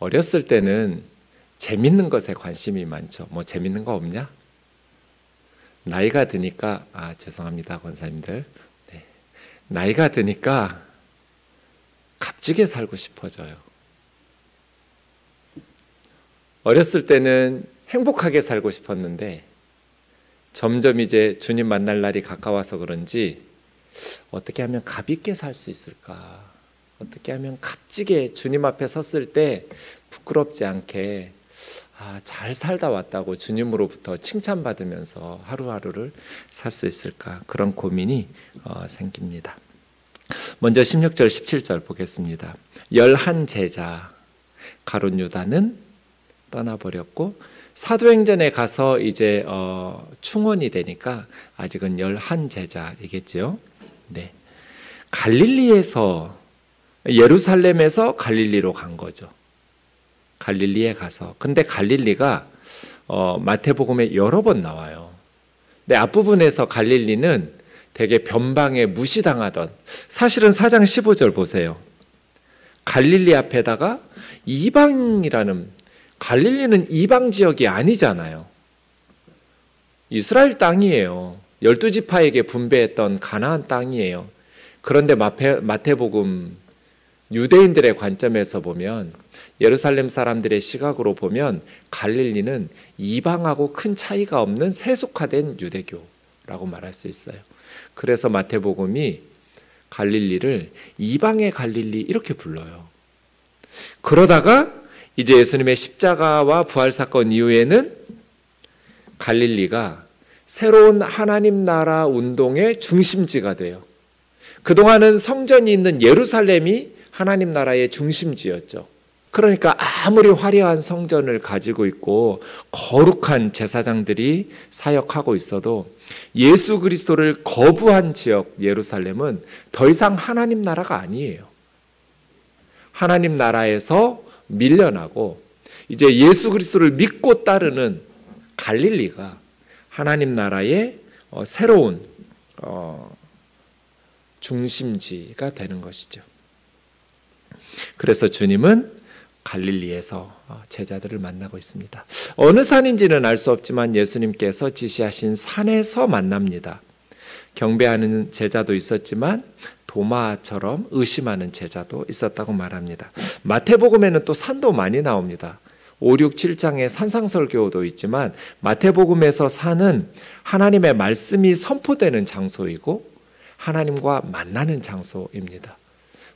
어렸을 때는 재밌는 것에 관심이 많죠. 뭐 재밌는 거 없냐? 나이가 드니까 죄송합니다 권사님들. 네. 나이가 드니까 값지게 살고 싶어져요. 어렸을 때는 행복하게 살고 싶었는데 점점 이제 주님 만날 날이 가까워서 그런지 어떻게 하면 값 있게 살 수 있을까? 어떻게 하면 값지게 주님 앞에 섰을 때 부끄럽지 않게 잘 살다 왔다고 주님으로부터 칭찬받으면서 하루하루를 살 수 있을까? 그런 고민이 생깁니다. 먼저 16절 17절 보겠습니다. 11 제자 가룟 유다는 떠나버렸고 사도행전에 가서 이제 충원이 되니까 아직은 11 제자이겠죠. 네. 갈릴리에서 예루살렘에서 갈릴리로 간 거죠. 갈릴리에 가서. 근데 갈릴리가 마태복음에 여러 번 나와요. 근데 앞부분에서 갈릴리는 되게 변방에 무시당하던, 사실은 4장 15절 보세요. 갈릴리 앞에다가 이방이라는, 갈릴리는 이방 지역이 아니잖아요. 이스라엘 땅이에요. 12지파에게 분배했던 가나안 땅이에요. 그런데 마태복음 유대인들의 관점에서 보면, 예루살렘 사람들의 시각으로 보면 갈릴리는 이방하고 큰 차이가 없는 세속화된 유대교라고 말할 수 있어요. 그래서 마태복음이 갈릴리를 이방의 갈릴리 이렇게 불러요. 그러다가 이제 예수님의 십자가와 부활 사건 이후에는 갈릴리가 새로운 하나님 나라 운동의 중심지가 돼요. 그동안은 성전이 있는 예루살렘이 하나님 나라의 중심지였죠. 그러니까 아무리 화려한 성전을 가지고 있고 거룩한 제사장들이 사역하고 있어도 예수 그리스도를 거부한 지역 예루살렘은 더 이상 하나님 나라가 아니에요. 하나님 나라에서 밀려나고 이제 예수 그리스도를 믿고 따르는 갈릴리가 하나님 나라의 새로운 중심지가 되는 것이죠. 그래서 주님은 갈릴리에서 제자들을 만나고 있습니다. 어느 산인지는 알 수 없지만 예수님께서 지시하신 산에서 만납니다. 경배하는 제자도 있었지만 도마처럼 의심하는 제자도 있었다고 말합니다. 마태복음에는 또 산도 많이 나옵니다. 5, 6, 7장에 산상설교도 있지만 마태복음에서 산은 하나님의 말씀이 선포되는 장소이고 하나님과 만나는 장소입니다.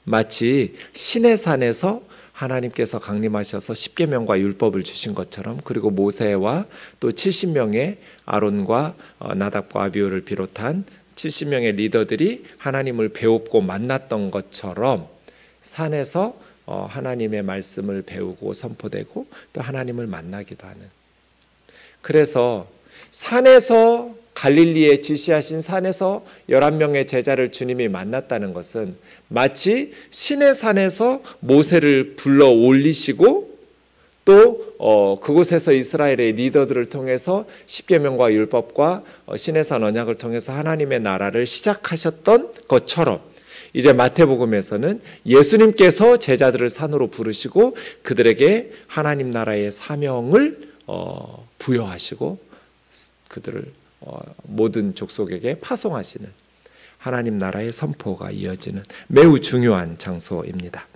마치 시내산에서 하나님께서 강림하셔서 십계명과 율법을 주신 것처럼, 그리고 모세와 또 70명의 아론과 나답과 아비후를 비롯한 70명의 리더들이 하나님을 배웠고 만났던 것처럼 산에서 하나님의 말씀을 배우고 선포되고 또 하나님을 만나기도 하는. 그래서 산에서, 갈릴리에 지시하신 산에서 11명의 제자를 주님이 만났다는 것은 마치 시내산에서 모세를 불러 올리시고 또 그곳에서 이스라엘의 리더들을 통해서 십계명과 율법과 시내산 언약을 통해서 하나님의 나라를 시작하셨던 것처럼 이제 마태복음에서는 예수님께서 제자들을 산으로 부르시고 그들에게 하나님 나라의 사명을 부여하시고 그들을 모든 족속에게 파송하시는 하나님 나라의 선포가 이어지는 매우 중요한 장소입니다.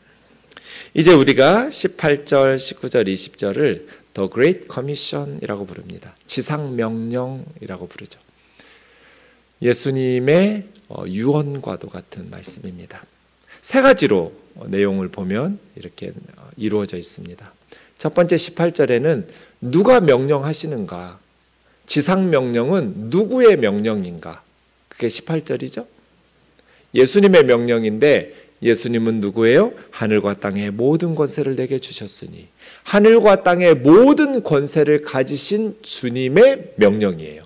이제 우리가 18절, 19절, 20절을 The Great Commission이라고 부릅니다. 지상명령이라고 부르죠. 예수님의 유언과도 같은 말씀입니다. 세 가지로 내용을 보면 이렇게 이루어져 있습니다. 첫 번째 18절에는 누가 명령하시는가? 지상명령은 누구의 명령인가? 그게 18절이죠. 예수님의 명령인데 예수님은 누구예요? 하늘과 땅의 모든 권세를 내게 주셨으니, 하늘과 땅의 모든 권세를 가지신 주님의 명령이에요.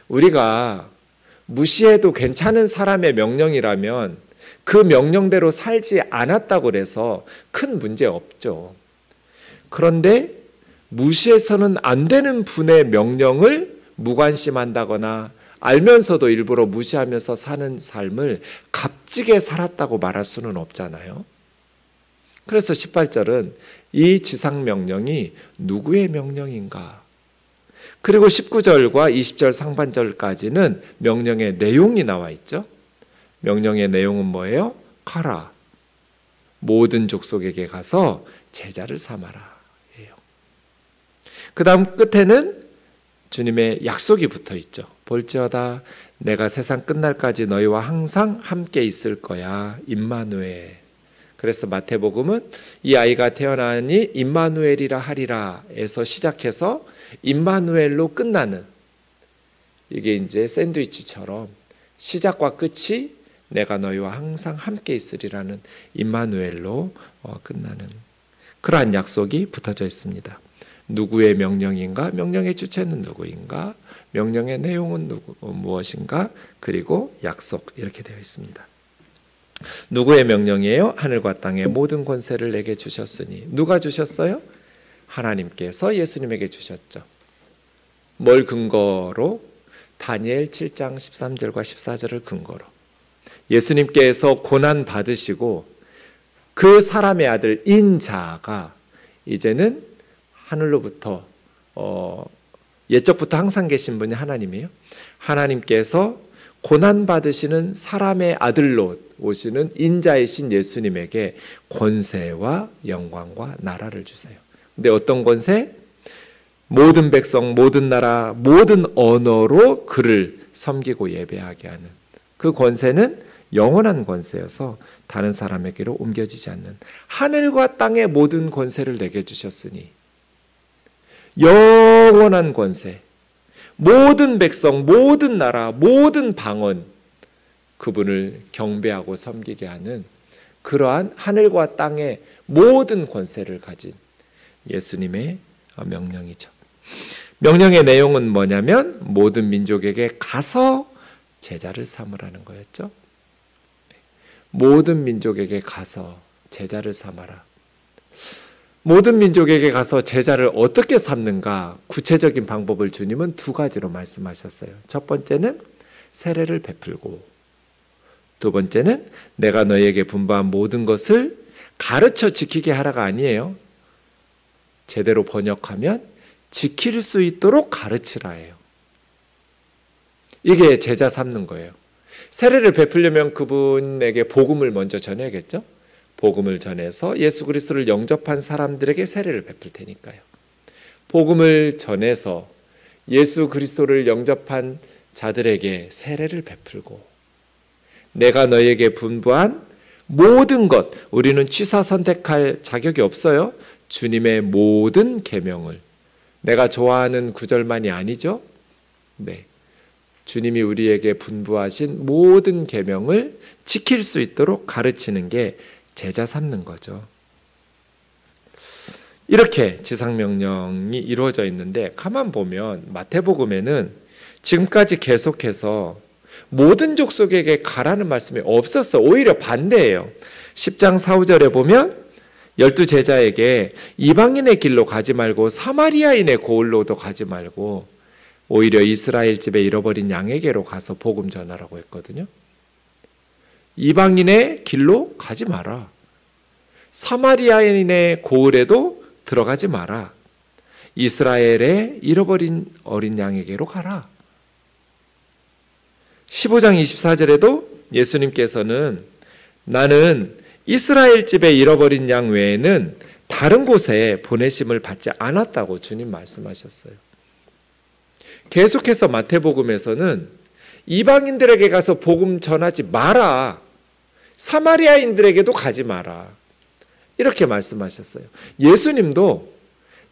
우리가 무시해도 괜찮은 사람의 명령이라면 그 명령대로 살지 않았다고 해서 큰 문제 없죠. 그런데 무시해서는 안 되는 분의 명령을 무관심한다거나 알면서도 일부러 무시하면서 사는 삶을 값지게 살았다고 말할 수는 없잖아요. 그래서 18절은 이 지상명령이 누구의 명령인가? 그리고 19절과 20절 상반절까지는 명령의 내용이 나와 있죠. 명령의 내용은 뭐예요? 가라. 모든 족속에게 가서 제자를 삼아라. 그 다음 끝에는 주님의 약속이 붙어 있죠. 볼지어다 내가 세상 끝날까지 너희와 항상 함께 있을 거야. 임마누엘. 그래서 마태복음은 이 아이가 태어나니 임마누엘이라 하리라 에서 시작해서 임마누엘로 끝나는, 이게 이제 샌드위치처럼 시작과 끝이 내가 너희와 항상 함께 있으리라는 임마누엘로 끝나는 그러한 약속이 붙어져 있습니다. 누구의 명령인가? 명령의 주체는 누구인가? 명령의 내용은 무엇인가? 그리고 약속, 이렇게 되어 있습니다. 누구의 명령이에요? 하늘과 땅의 모든 권세를 내게 주셨으니. 누가 주셨어요? 하나님께서 예수님에게 주셨죠. 뭘 근거로? 다니엘 7장 13절과 14절을 근거로. 예수님께서 고난 받으시고 그 사람의 아들 인자가 이제는 하늘로부터 옛적부터 항상 계신 분이 하나님이에요. 하나님께서 고난 받으시는 사람의 아들로 오시는 인자이신 예수님에게 권세와 영광과 나라를 주세요. 근데 어떤 권세? 모든 백성, 모든 나라, 모든 언어로 그를 섬기고 예배하게 하는 그 권세는 영원한 권세여서 다른 사람에게로 옮겨지지 않는, 하늘과 땅의 모든 권세를 내게 주셨으니 영원한 권세, 모든 백성, 모든 나라, 모든 방언, 그분을 경배하고 섬기게 하는 그러한 하늘과 땅의 모든 권세를 가진 예수님의 명령이죠. 명령의 내용은 뭐냐면 모든 민족에게 가서 제자를 삼으라는 거였죠. 모든 민족에게 가서 제자를 삼아라. 모든 민족에게 가서 제자를 어떻게 삼는가? 구체적인 방법을 주님은 두 가지로 말씀하셨어요. 첫 번째는 세례를 베풀고, 두 번째는 내가 너희에게 분부한 모든 것을 가르쳐 지키게 하라가 아니에요. 제대로 번역하면 지킬 수 있도록 가르치라예요. 이게 제자 삼는 거예요. 세례를 베풀려면 그분에게 복음을 먼저 전해야겠죠. 복음을 전해서 예수 그리스도를 영접한 사람들에게 세례를 베풀 테니까요. 복음을 전해서 예수 그리스도를 영접한 자들에게 세례를 베풀고, 내가 너희에게 분부한 모든 것, 우리는 취사 선택할 자격이 없어요. 주님의 모든 계명을, 내가 좋아하는 구절만이 아니죠. 네, 주님이 우리에게 분부하신 모든 계명을 지킬 수 있도록 가르치는 게 제자 삼는 거죠. 이렇게 지상명령이 이루어져 있는데, 가만 보면 마태복음에는 지금까지 계속해서 모든 족속에게 가라는 말씀이 없었어. 오히려 반대예요. 10장 4, 5절에 보면 12제자에게 이방인의 길로 가지 말고 사마리아인의 고을로도 가지 말고 오히려 이스라엘 집에 잃어버린 양에게로 가서 복음 전하라고 했거든요. 이방인의 길로 가지 마라. 사마리아인의 고을에도 들어가지 마라. 이스라엘의 잃어버린 어린 양에게로 가라. 15장 24절에도 예수님께서는 나는 이스라엘 집에 잃어버린 양 외에는 다른 곳에 보내심을 받지 않았다고 주님 말씀하셨어요. 계속해서 마태복음에서는 이방인들에게 가서 복음 전하지 마라. 사마리아인들에게도 가지 마라. 이렇게 말씀하셨어요. 예수님도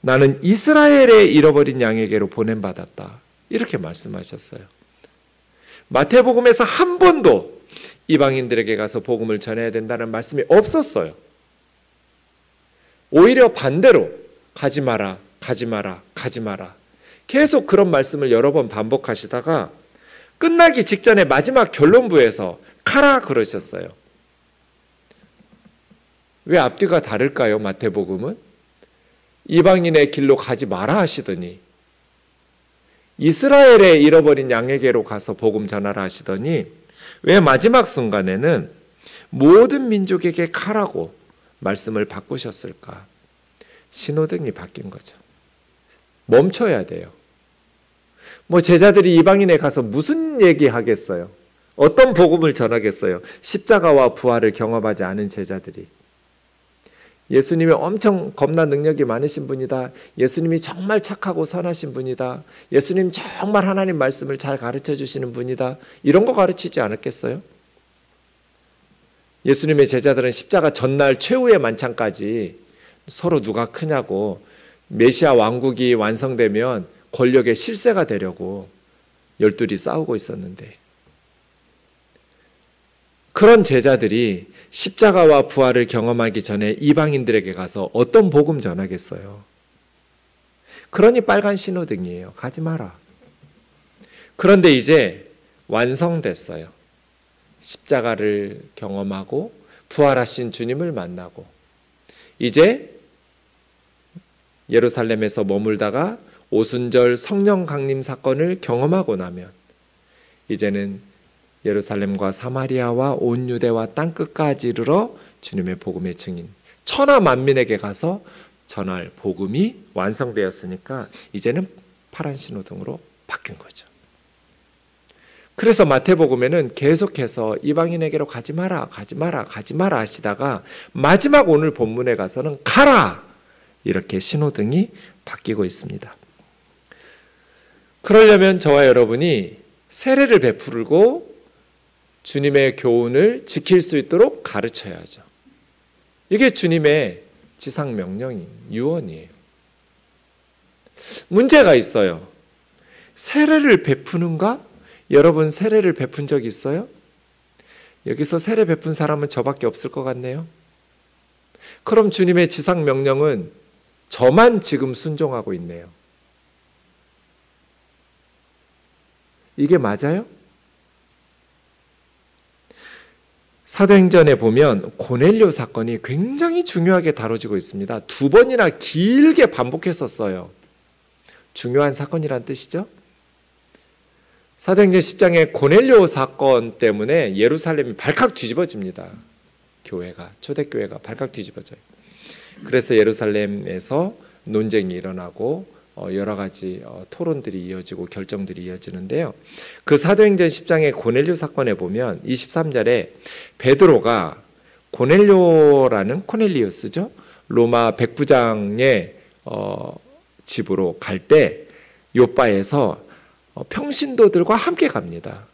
나는 이스라엘의 잃어버린 양에게로 보냄받았다. 이렇게 말씀하셨어요. 마태복음에서 한 번도 이방인들에게 가서 복음을 전해야 된다는 말씀이 없었어요. 오히려 반대로 가지 마라, 가지 마라, 가지 마라. 계속 그런 말씀을 여러 번 반복하시다가 끝나기 직전에 마지막 결론부에서 가라 그러셨어요. 왜 앞뒤가 다를까요? 마태복음은 이방인의 길로 가지 마라 하시더니 이스라엘의 잃어버린 양에게로 가서 복음 전하라 하시더니 왜 마지막 순간에는 모든 민족에게 가라고 말씀을 바꾸셨을까? 신호등이 바뀐 거죠. 멈춰야 돼요. 뭐 제자들이 이방인에 가서 무슨 얘기하겠어요? 어떤 복음을 전하겠어요? 십자가와 부활을 경험하지 않은 제자들이. 예수님이 엄청 겁나 능력이 많으신 분이다. 예수님이 정말 착하고 선하신 분이다. 예수님 정말 하나님 말씀을 잘 가르쳐 주시는 분이다. 이런 거 가르치지 않았겠어요? 예수님의 제자들은 십자가 전날 최후의 만찬까지 서로 누가 크냐고, 메시아 왕국이 완성되면 권력의 실세가 되려고 열둘이 싸우고 있었는데, 그런 제자들이 십자가와 부활을 경험하기 전에 이방인들에게 가서 어떤 복음 전하겠어요? 그러니 빨간 신호등이에요. 가지 마라. 그런데 이제 완성됐어요. 십자가를 경험하고 부활하신 주님을 만나고, 이제 예루살렘에서 머물다가 오순절 성령 강림 사건을 경험하고 나면 이제는 예루살렘과 사마리아와 온 유대와 땅끝까지 이르러 주님의 복음의 증인, 천하 만민에게 가서 전할 복음이 완성되었으니까 이제는 파란 신호등으로 바뀐 거죠. 그래서 마태복음에는 계속해서 이방인에게로 가지 마라, 가지 마라, 가지 마라 하시다가 마지막 오늘 본문에 가서는 가라! 이렇게 신호등이 바뀌고 있습니다. 그러려면 저와 여러분이 세례를 베풀고 주님의 교훈을 지킬 수 있도록 가르쳐야죠. 이게 주님의 지상 명령인 유언이에요. 문제가 있어요. 세례를 베푸는가? 여러분 세례를 베푼 적 있어요? 여기서 세례 베푼 사람은 저밖에 없을 것 같네요. 그럼 주님의 지상 명령은 저만 지금 순종하고 있네요. 이게 맞아요? 사도행전에 보면 고넬료 사건이 굉장히 중요하게 다뤄지고 있습니다. 2번이나 길게 반복했었어요. 중요한 사건이란 뜻이죠. 사도행전 10장의 고넬료 사건 때문에 예루살렘이 발칵 뒤집어집니다. 교회가, 초대교회가 발칵 뒤집어져요. 그래서 예루살렘에서 논쟁이 일어나고 여러 가지 토론들이 이어지고 결정들이 이어지는데요. 그 사도행전 10장의 고넬료 사건에 보면 23절에 베드로가 고넬료라는 코넬리우스죠. 로마 백부장의 집으로 갈 때 요빠에서 평신도들과 함께 갑니다.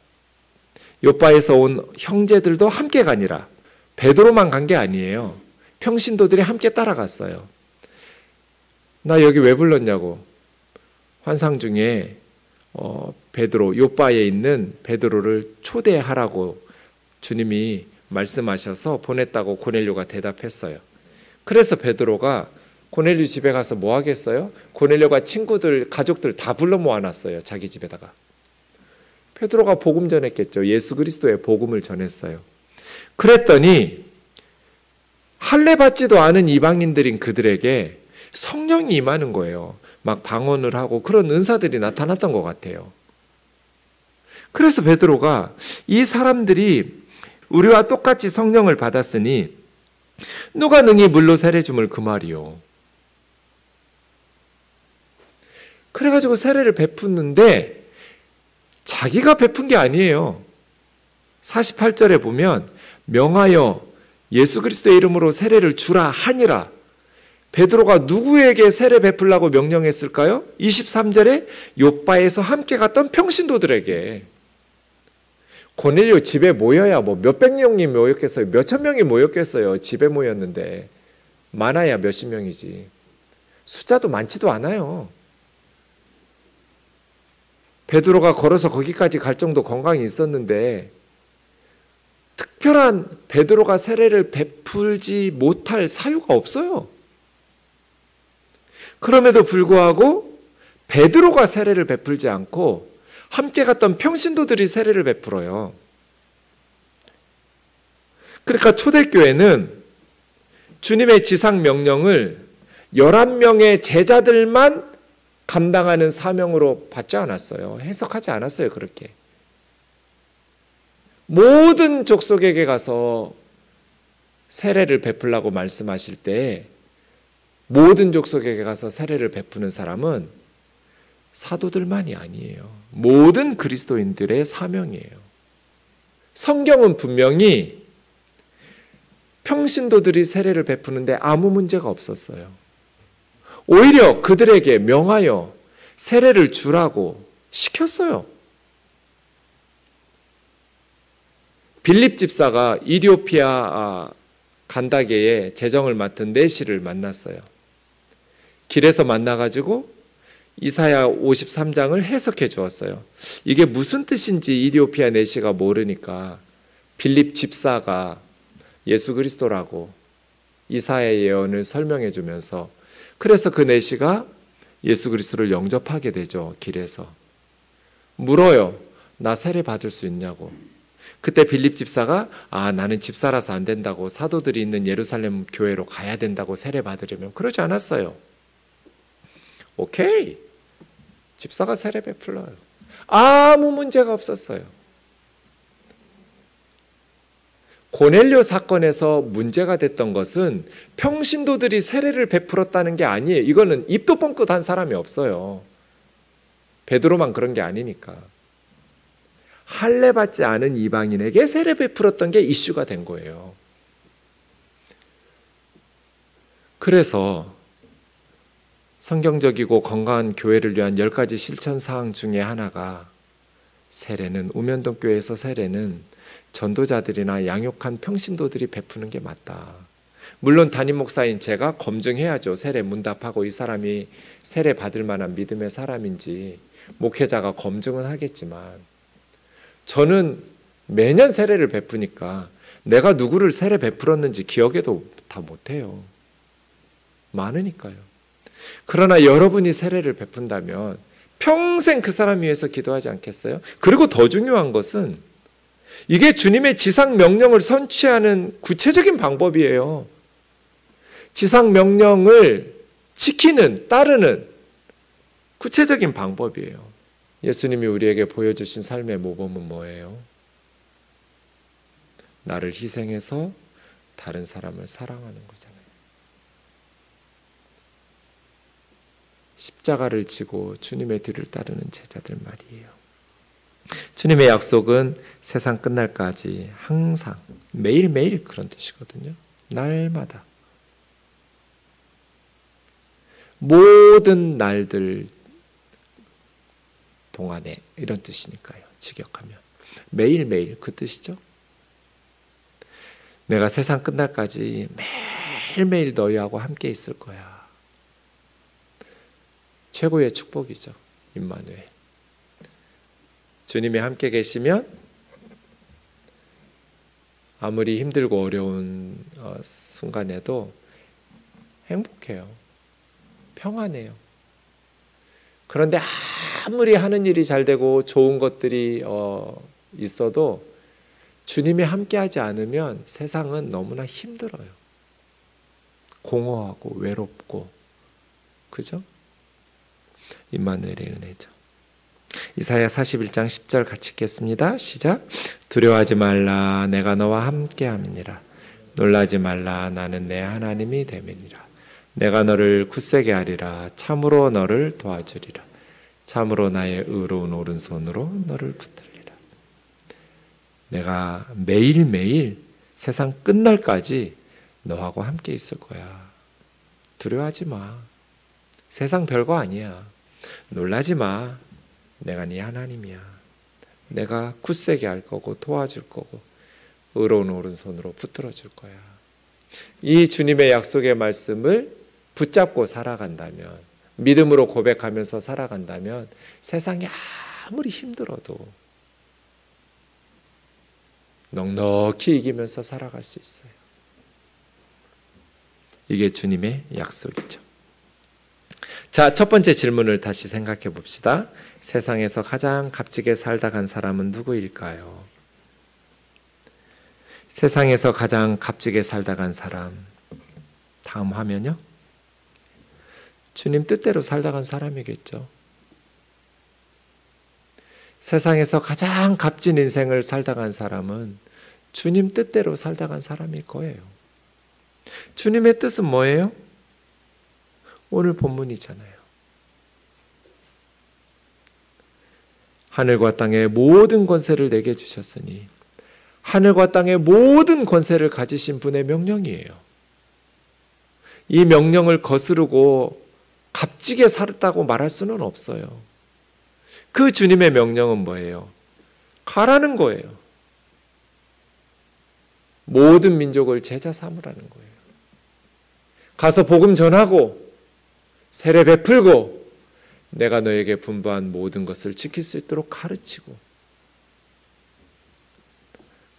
요빠에서 온 형제들도 함께 가니라. 베드로만 간 게 아니에요. 평신도들이 함께 따라갔어요. 나 여기 왜 불렀냐고. 환상 중에 베드로, 요빠에 있는 베드로를 초대하라고 주님이 말씀하셔서 보냈다고 고넬료가 대답했어요. 그래서 베드로가 고넬료 집에 가서 뭐 하겠어요? 고넬료가 친구들, 가족들 다 불러 모아놨어요. 자기 집에다가. 베드로가 복음 전했겠죠. 예수 그리스도의 복음을 전했어요. 그랬더니 할례 받지도 않은 이방인들인 그들에게 성령이 임하는 거예요. 막 방언을 하고 그런 은사들이 나타났던 것 같아요. 그래서 베드로가 이 사람들이 우리와 똑같이 성령을 받았으니 누가 능히 물로 세례 줌을 그 말이요. 그래가지고 세례를 베푸는데 자기가 베푼 게 아니에요. 48절에 보면 명하여 예수 그리스도의 이름으로 세례를 주라 하니라. 베드로가 누구에게 세례 베풀라고 명령했을까요? 23절에 요빠에서 함께 갔던 평신도들에게. 고넬료 집에 모여야 뭐 몇백 명이 모였겠어요? 몇천 명이 모였겠어요? 집에 모였는데 많아야 몇십 명이지. 숫자도 많지도 않아요. 베드로가 걸어서 거기까지 갈 정도 건강이 있었는데 특별한 베드로가 세례를 베풀지 못할 사유가 없어요. 그럼에도 불구하고 베드로가 세례를 베풀지 않고 함께 갔던 평신도들이 세례를 베풀어요. 그러니까 초대교회는 주님의 지상 명령을 11명의 제자들만 감당하는 사명으로 받지 않았어요. 해석하지 않았어요. 그렇게. 모든 족속에게 가서 세례를 베풀라고 말씀하실 때 모든 족속에게 가서 세례를 베푸는 사람은 사도들만이 아니에요. 모든 그리스도인들의 사명이에요. 성경은 분명히 평신도들이 세례를 베푸는데 아무 문제가 없었어요. 오히려 그들에게 명하여 세례를 주라고 시켰어요. 빌립 집사가 이디오피아 간다게에 재정을 맡은 내시를 만났어요. 길에서 만나가지고 이사야 53장을 해석해 주었어요. 이게 무슨 뜻인지 이디오피아 내시가 모르니까 빌립 집사가 예수 그리스도라고 이사야 예언을 설명해 주면서, 그래서 그 내시가 예수 그리스도를 영접하게 되죠. 길에서 물어요. 나 세례 받을 수 있냐고. 그때 빌립 집사가 나는 집사라서 안 된다고, 사도들이 있는 예루살렘 교회로 가야 된다고 세례 받으려면, 그러지 않았어요. 오케이, 집사가 세례 베풀어요. 아무 문제가 없었어요. 고넬료 사건에서 문제가 됐던 것은 평신도들이 세례를 베풀었다는 게 아니에요. 이거는 입도 뻥끗 한 사람이 없어요. 베드로만 그런 게 아니니까. 할례 받지 않은 이방인에게 세례 베풀었던 게 이슈가 된 거예요. 그래서 성경적이고 건강한 교회를 위한 10가지 실천 사항 중에 하나가, 세례는, 우면동 교회에서 세례는 전도자들이나 양육한 평신도들이 베푸는 게 맞다. 물론 담임 목사인 제가 검증해야죠. 세례 문답하고 이 사람이 세례 받을 만한 믿음의 사람인지 목회자가 검증은 하겠지만, 저는 매년 세례를 베푸니까 내가 누구를 세례 베풀었는지 기억에도 다 못해요. 많으니까요. 그러나 여러분이 세례를 베푼다면 평생 그 사람 위해서 기도하지 않겠어요? 그리고 더 중요한 것은 이게 주님의 지상 명령을 선취하는 구체적인 방법이에요. 지상 명령을 지키는, 따르는 구체적인 방법이에요. 예수님이 우리에게 보여주신 삶의 모범은 뭐예요? 나를 희생해서 다른 사람을 사랑하는 거잖아요. 십자가를 지고 주님의 뒤를 따르는 제자들 말이에요. 주님의 약속은 세상 끝날까지 항상, 매일매일 그런 뜻이거든요. 날마다. 모든 날들 동안에, 이런 뜻이니까요. 직역하면 매일매일 그 뜻이죠. 내가 세상 끝날까지 매일매일 너희하고 함께 있을 거야. 최고의 축복이죠. 임마누엘. 주님이 함께 계시면 아무리 힘들고 어려운 순간에도 행복해요. 평안해요. 그런데 아무리 하는 일이 잘 되고 좋은 것들이 있어도 주님이 함께하지 않으면 세상은 너무나 힘들어요. 공허하고 외롭고, 그죠? 임마누엘의 은혜죠. 이사야 41장 10절 같이 읽겠습니다. 시작. 두려워하지 말라, 내가 너와 함께함이니라. 놀라지 말라, 나는 내 하나님이 됨이니라. 내가 너를 굳세게 하리라. 참으로 너를 도와주리라. 참으로 나의 의로운 오른손으로 너를 붙들리라. 내가 매일매일 세상 끝날까지 너하고 함께 있을 거야. 두려워하지 마. 세상 별거 아니야. 놀라지 마. 내가 네 하나님이야. 내가 굳세게 할 거고 도와줄 거고 의로운 오른손으로 붙들어 줄 거야. 이 주님의 약속의 말씀을 붙잡고 살아간다면, 믿음으로 고백하면서 살아간다면 세상이 아무리 힘들어도 넉넉히 이기면서 살아갈 수 있어요. 이게 주님의 약속이죠. 자, 첫 번째 질문을 다시 생각해 봅시다. 세상에서 가장 값지게 살다 간 사람은 누구일까요? 세상에서 가장 값지게 살다 간 사람, 다음 화면요. 주님 뜻대로 살다 간 사람이겠죠. 세상에서 가장 값진 인생을 살다 간 사람은 주님 뜻대로 살다 간 사람일 거예요. 주님의 뜻은 뭐예요? 오늘 본문이잖아요. 하늘과 땅의 모든 권세를 내게 주셨으니 하늘과 땅의 모든 권세를 가지신 분의 명령이에요. 이 명령을 거스르고 값지게 살았다고 말할 수는 없어요. 그 주님의 명령은 뭐예요? 가라는 거예요. 모든 민족을 제자 삼으라는 거예요. 가서 복음 전하고 세례 베풀고 내가 너에게 분부한 모든 것을 지킬 수 있도록 가르치고,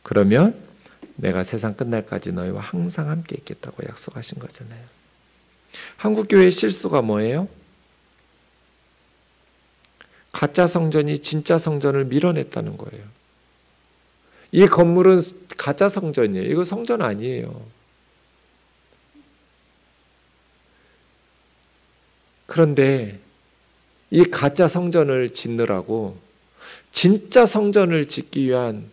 그러면 내가 세상 끝날까지 너희와 항상 함께 있겠다고 약속하신 거잖아요. 한국교회의 실수가 뭐예요? 가짜 성전이 진짜 성전을 밀어냈다는 거예요. 이 건물은 가짜 성전이에요. 이거 성전 아니에요. 그런데 이 가짜 성전을 짓느라고 진짜 성전을 짓기 위한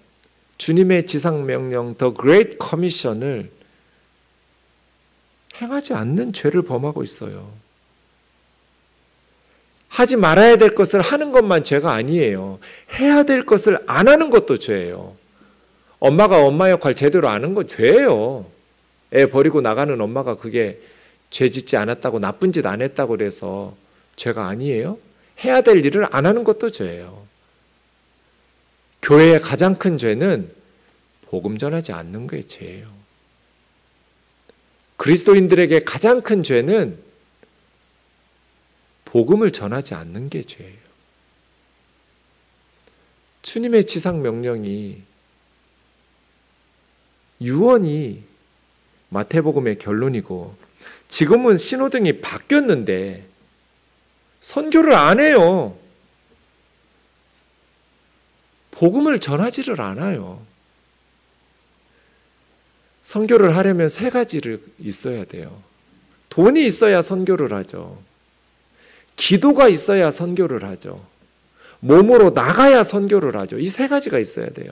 주님의 지상명령 The Great Commission을 행하지 않는 죄를 범하고 있어요. 하지 말아야 될 것을 하는 것만 죄가 아니에요. 해야 될 것을 안 하는 것도 죄예요. 엄마가 엄마 역할 제대로 안 하는 건 죄예요. 애 버리고 나가는 엄마가 그게 죄 짓지 않았다고, 나쁜 짓 안 했다고 그래서 죄가 아니에요. 해야 될 일을 안 하는 것도 죄예요. 교회의 가장 큰 죄는 복음 전하지 않는 게 죄예요. 그리스도인들에게 가장 큰 죄는 복음을 전하지 않는 게 죄예요. 주님의 지상 명령이 유언이 마태복음의 결론이고, 지금은 신호등이 바뀌었는데 선교를 안 해요. 복음을 전하지를 않아요. 선교를 하려면 세 가지를 있어야 돼요. 돈이 있어야 선교를 하죠. 기도가 있어야 선교를 하죠. 몸으로 나가야 선교를 하죠. 이 세 가지가 있어야 돼요.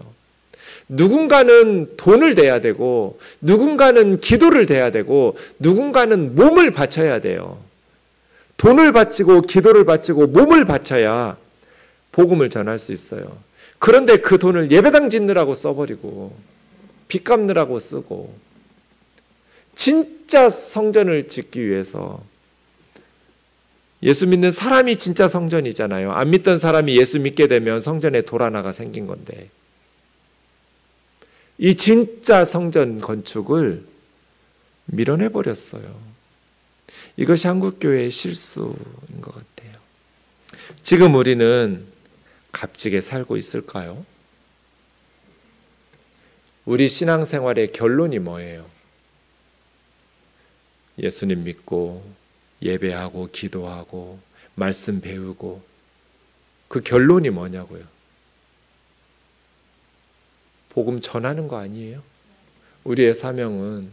누군가는 돈을 대야 되고, 누군가는 기도를 대야 되고, 누군가는 몸을 바쳐야 돼요. 돈을 바치고 기도를 바치고 몸을 바쳐야 복음을 전할 수 있어요. 그런데 그 돈을 예배당 짓느라고 써버리고 빚 갚느라고 쓰고, 진짜 성전을 짓기 위해서, 예수 믿는 사람이 진짜 성전이잖아요. 안 믿던 사람이 예수 믿게 되면 성전에 돌 하나가 생긴 건데, 이 진짜 성전 건축을 밀어내버렸어요. 이것이 한국교회의 실수인 것 같아요. 지금 우리는 값지게 살고 있을까요? 우리 신앙생활의 결론이 뭐예요? 예수님 믿고 예배하고 기도하고 말씀 배우고, 그 결론이 뭐냐고요? 복음 전하는 거 아니에요? 우리의 사명은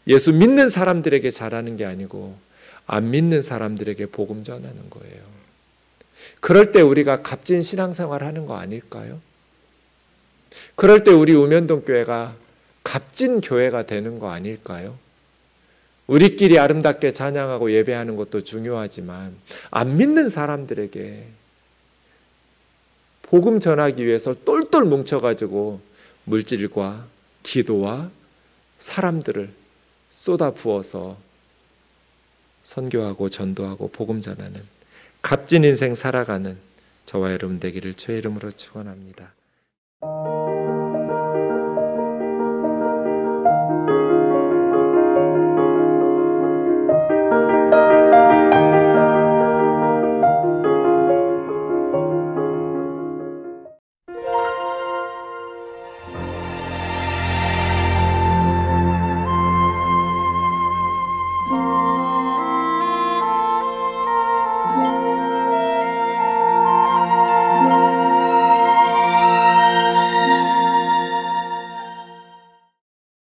예수 믿는 사람들에게 잘하는 게 아니고 안 믿는 사람들에게 복음 전하는 거예요. 그럴 때 우리가 값진 신앙생활 하는 거 아닐까요? 그럴 때 우리 우면동 교회가 값진 교회가 되는 거 아닐까요? 우리끼리 아름답게 찬양하고 예배하는 것도 중요하지만 안 믿는 사람들에게 복음 전하기 위해서 똘똘 뭉쳐가지고 물질과 기도와 사람들을 쏟아 부어서 선교하고 전도하고 복음 전하는 값진 인생 살아가는 저와 여러분 되기를 주의 이름으로 축원합니다.